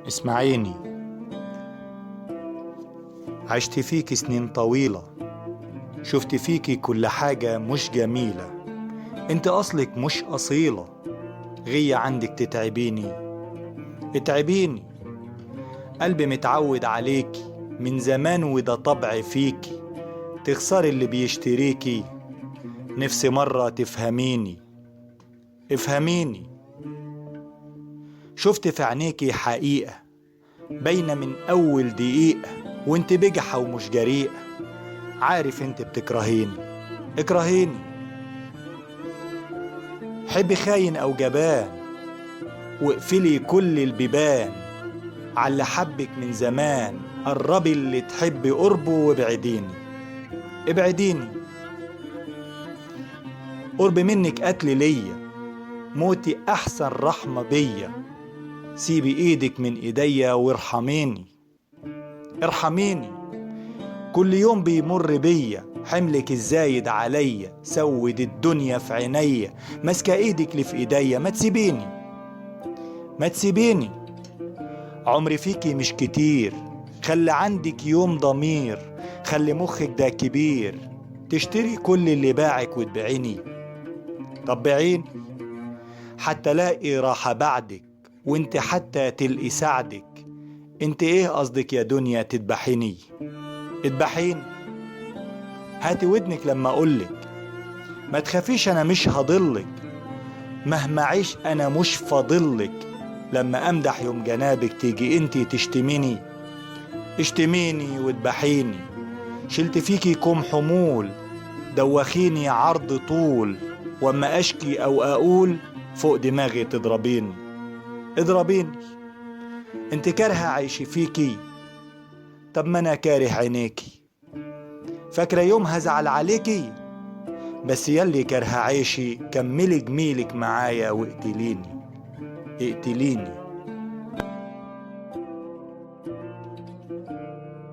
اسمعيني، عشت فيك سنين طويلة، شفت فيكي كل حاجة مش جميلة. انت اصلك مش اصيلة، غية عندك تتعبيني. اتعبيني، قلبي متعود عليكي من زمان وده طبع فيكي. تخسري اللي بيشتريكي، نفسي مرة تفهميني. افهميني، شفت في عينيكي حقيقة باينة من أول دقيقة، وانت بجحة ومش جريئة. عارف انت بتكرهيني، اكرهيني. حبي خاين أو جبان، واقفلي كل البيبان. عاللي حبك من زمان، قربي اللي تحبي قربه وابعديني. ابعديني، قرب منك قتل ليا، موتي أحسن رحمة بيا. سيبي ايدك من ايديا وارحميني. ارحميني، كل يوم بيمر بيا حملك الزايد عليا، سود الدنيا في عينيا. ماسكه ايدك اللي في ايديا، ما تسيبيني ما تسيبيني. عمري فيكي مش كتير، خلي عندك يوم ضمير. خلي مخك ده كبير، تشتري كل اللي باعك وتبيعيني. طب بيعيني حتى لاقي راحة بعدك، وانت حتى تلقي سعدك. انت ايه قصدك يا دنيا تذبحيني؟ اذبحيني، هاتي ودنك لما اقولك. ما تخافيش انا مش هضلك، مهما عيش انا مش فاضلك. لما امدح يوم جنابك تيجي انتي تشتميني. اشتميني واذبحيني، شلت فيكي كوم حمول، دوخيني عرض طول. واما اشكي او اقول فوق دماغي تضربيني. اضربيني، انت كارهة عيشي فيكي، طب ما انا كاره عينيكي. فاكرة يوم هزعل عليكي، بس يلي كارهة عيشي كملي جميلك معايا واقتليني. اقتليني.